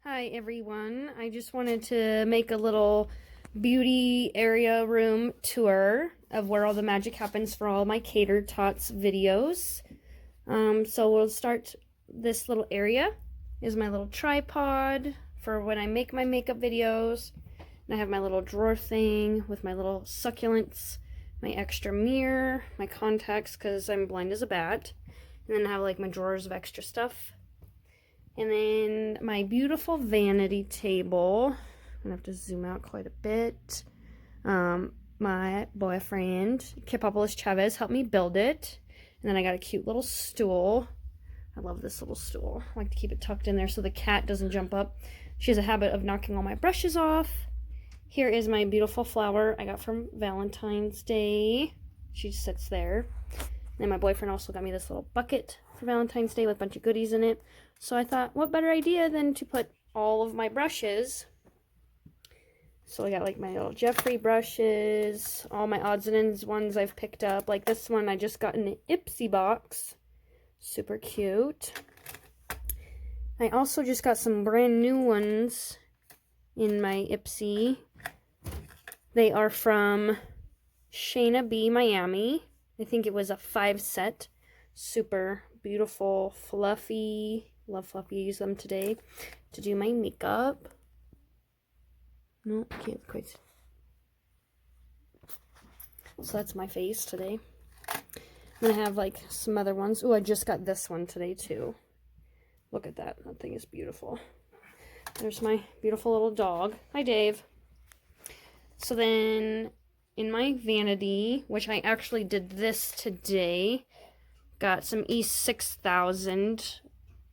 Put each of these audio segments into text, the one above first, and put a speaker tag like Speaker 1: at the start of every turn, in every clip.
Speaker 1: Hi everyone, I just wanted to make a little beauty area room tour of where all the magic happens for all my Cater Tots videos. So we'll start. This little area is my little tripod for when I make my makeup videos. And I have my little drawer thing with my little succulents, my extra mirror, my contacts because I'm blind as a bat. And then I have like my drawers of extra stuff. And then my beautiful vanity table. I'm gonna have to zoom out quite a bit. My boyfriend, Kipopolis Chavez, helped me build it. And then I got a cute little stool. I love this little stool. I like to keep it tucked in there so the cat doesn't jump up. She has a habit of knocking all my brushes off. Here is my beautiful flower I got from Valentine's Day. She just sits there. And my boyfriend also got me this little bucket for Valentine's Day with a bunch of goodies in it. So I thought, what better idea than to put all of my brushes. So I got like my little Jeffree brushes, all my odds and ends ones I've picked up. Like this one I just got in the Ipsy box. Super cute. I also just got some brand new ones in my Ipsy. They are from Shayna B. Miami. I think it was a 5-set. Super beautiful, fluffy. Love fluffy. Use them today to do my makeup. No, can't quite. So that's my face today. I'm gonna have like some other ones. Oh, I just got this one today too. Look at that. That thing is beautiful. There's my beautiful little dog. Hi, Dave. So then in my vanity, which I actually did this today, got some E6000.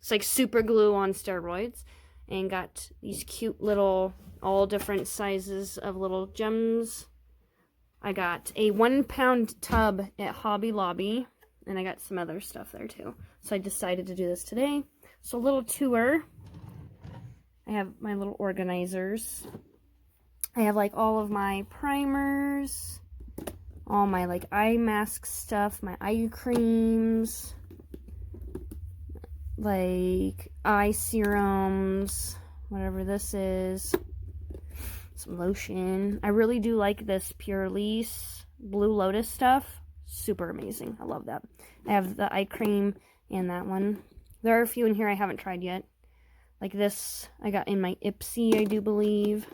Speaker 1: It's like super glue on steroids. And got these cute little, all different sizes of little gems. I got a 1-pound tub at Hobby Lobby. And I got some other stuff there too. So I decided to do this today. So a little tour. I have my little organizers. I have like all of my primers. All my like eye mask stuff. My eye creams. Like eye serums, whatever this is, some lotion. I really do like this Purlisse Blue Lotus stuff. Super amazing. I love that. I have the eye cream and that one. There are a few in here I haven't tried yet. Like this I got in my Ipsy, I do believe.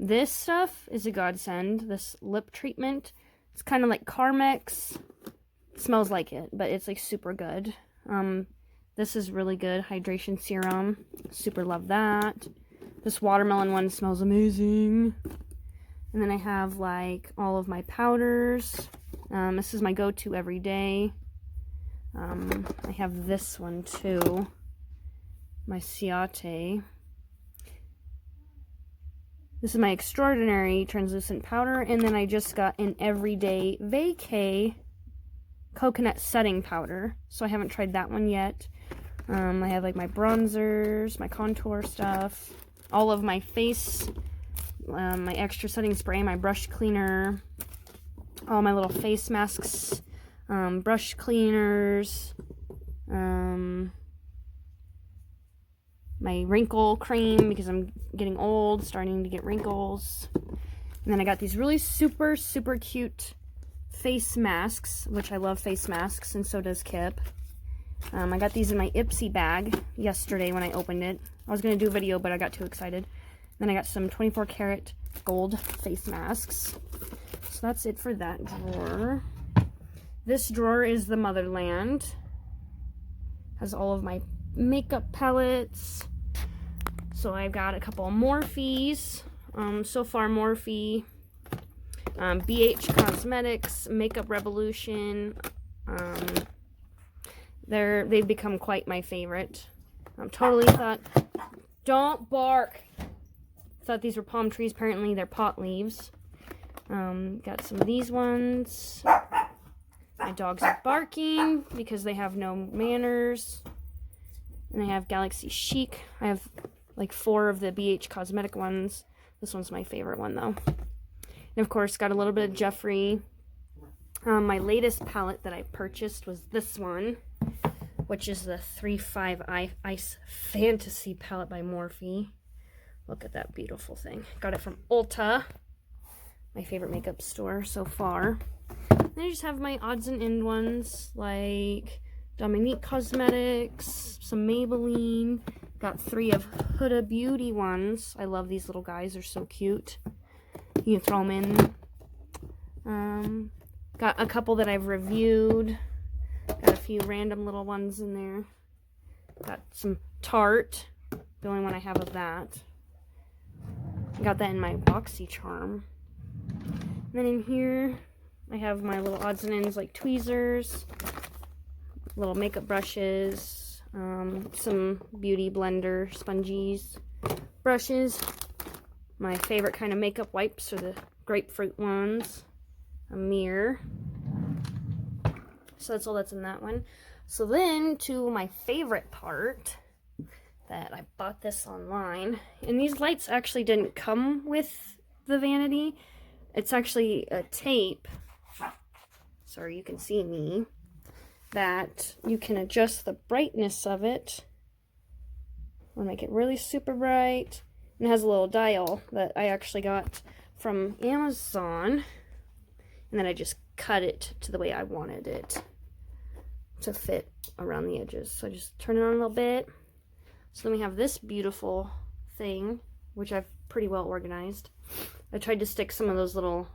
Speaker 1: This stuff is a godsend. This lip treatment. It's kind of like Carmex. It smells like it, but it's like super good. This is really good. Hydration serum. Super love that. This watermelon one smells amazing. And then I have like all of my powders. This is my go-to every day. I have this one too. My Ciate. This is my Extraordinary Translucent Powder. And then I just got an Everyday Vacay Coconut Setting Powder. So I haven't tried that one yet. I have like my bronzers, my contour stuff, all of my face, my extra setting spray, my brush cleaner, all my little face masks, brush cleaners, my wrinkle cream because I'm getting old, starting to get wrinkles. And then I got these really super, super cute face masks, which I love face masks, and so does Kip. I got these in my Ipsy bag yesterday when I opened it. I was going to do a video, but I got too excited. Then I got some 24 karat gold face masks. So that's it for that drawer. This drawer is the Motherland. Has all of my makeup palettes. So I've got a couple of Morphes. So far Morphe, BH Cosmetics, Makeup Revolution. They've become quite my favorite. Totally thought, don't bark. Thought these were palm trees. Apparently they're pot leaves. Got some of these ones. My dogs are barking because they have no manners. And I have Galaxy Chic. I have like 4 of the BH Cosmetic ones. This one's my favorite one though. And of course got a little bit of Jeffree. My latest palette that I purchased was this one. which is the 3.5 Ice Fantasy palette by Morphe. Look at that beautiful thing. Got it from Ulta, my favorite makeup store so far. Then I just have my odds and end ones, like Dominique Cosmetics, some Maybelline. Got 3 of Huda Beauty ones. I love these little guys. They're so cute. You can throw them in. Got a couple that I've reviewed. Got a few random little ones in there. Got some Tarte. The only one I have of that. Got that in my BoxyCharm. And then in here, I have my little odds and ends like tweezers, little makeup brushes, some beauty blender sponges, brushes. My favorite kind of makeup wipes are the grapefruit ones. A mirror. So that's all that's in that one. So then to my favorite part, that I bought this online. And these lights actually didn't come with the vanity. It's actually a tape. Sorry, you can see me. That you can adjust the brightness of it. I'll make it really super bright. And it has a little dial that I actually got from Amazon. And then I just cut it to the way I wanted it to fit around the edges. So I just turn it on a little bit. So then we have this beautiful thing, which I've pretty well organized. I tried to stick some of those little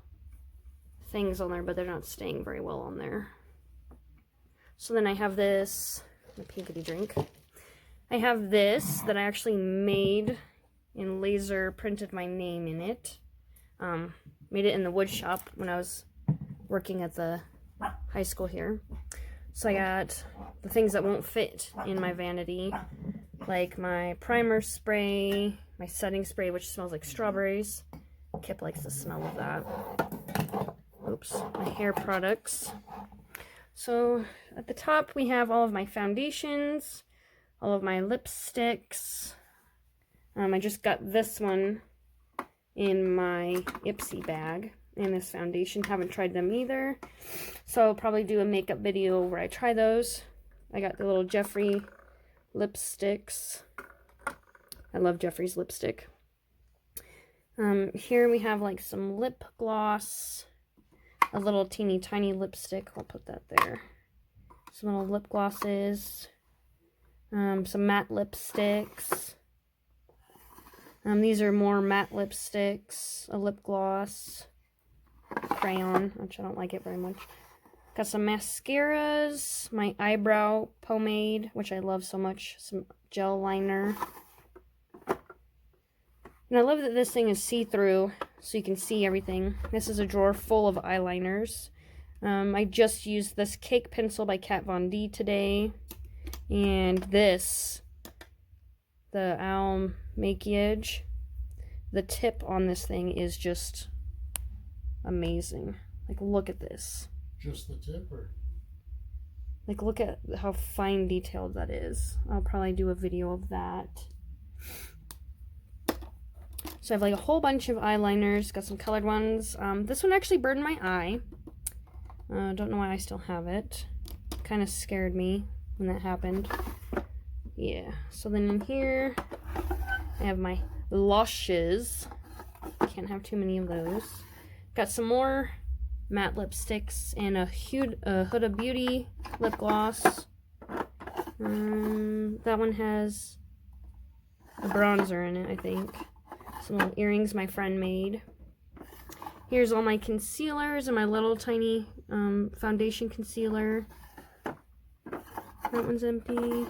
Speaker 1: things on there, but they're not staying very well on there. So then I have this, the pinkety drink. I have this that I actually made and laser printed my name in it. Made it in the wood shop when I was working at the high school here. So I got the things that won't fit in my vanity, like my primer spray, my setting spray, which smells like strawberries. Kip likes the smell of that. Oops, my hair products. So at the top we have all of my foundations, all of my lipsticks. I just got this one in my Ipsy bag. And this foundation, haven't tried them either, so I'll probably do a makeup video where I try those. I got the little Jeffree lipsticks. I love Jeffree's lipstick. Here we have like some lip gloss, a little teeny tiny lipstick. I'll put that there. Some little lip glosses, some matte lipsticks. These are more matte lipsticks, a lip gloss, crayon, which I don't like it very much. Got some mascaras, my eyebrow pomade, which I love so much, some gel liner. And I love that this thing is see-through, so you can see everything. This is a drawer full of eyeliners. I just used this cake pencil by Kat Von D today. And this, the Owl Maquillage. The tip on this thing is just amazing. Like, look at this.
Speaker 2: Just the tip, or?
Speaker 1: Like, look at how fine detailed that is. I'll probably do a video of that. So I have like a whole bunch of eyeliners. Got some colored ones. This one actually burned my eye. Don't know why I still have it. Kind of scared me when that happened. Yeah. So then in here, I have my lashes. Can't have too many of those. Got some more matte lipsticks and a Huda Beauty lip gloss. That one has a bronzer in it, I think. Some little earrings my friend made. Here's all my concealers and my little tiny foundation concealer. That one's empty.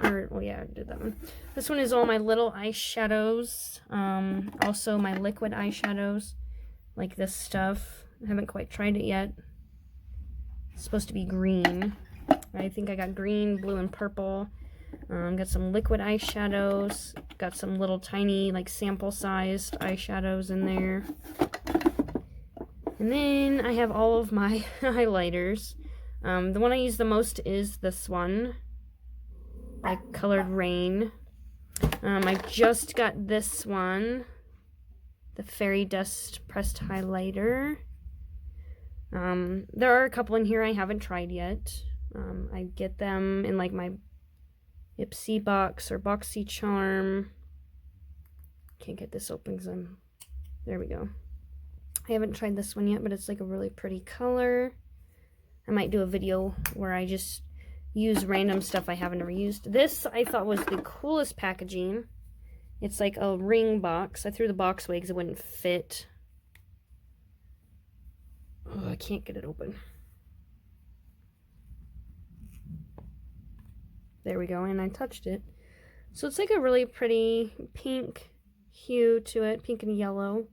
Speaker 1: Oh yeah, I did that one. This one is all my little eyeshadows. Also my liquid eyeshadows, like this stuff. I haven't quite tried it yet. It's supposed to be green. I think I got green, blue, and purple. Got some liquid eyeshadows. Got some little tiny, like, sample-sized eyeshadows in there. And then I have all of my highlighters. The one I use the most is this one, by Colored Rain. I just got this one, the Fairy Dust Pressed Highlighter. There are a couple in here I haven't tried yet. I get them in like my Ipsy box or BoxyCharm. Can't get this open because there we go. I haven't tried this one yet, but it's like a really pretty color. I might do a video where I just use random stuff I haven't ever used. This I thought was the coolest packaging. It's like a ring box. I threw the box away because it wouldn't fit. Oh, I can't get it open. There we go, and I touched it. So it's like a really pretty pink hue to it, pink and yellow.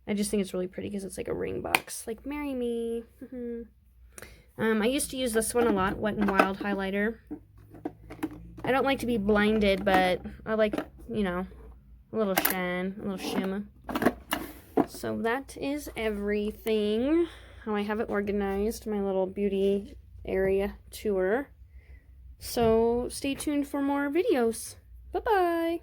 Speaker 1: I just think it's really pretty because it's like a ring box, like marry me. I used to use this one a lot, Wet n Wild highlighter. I don't like to be blinded, but I like, you know, a little shine, a little shimmer. So that is everything. How I have it organized, my little beauty area tour. So stay tuned for more videos. Bye-bye.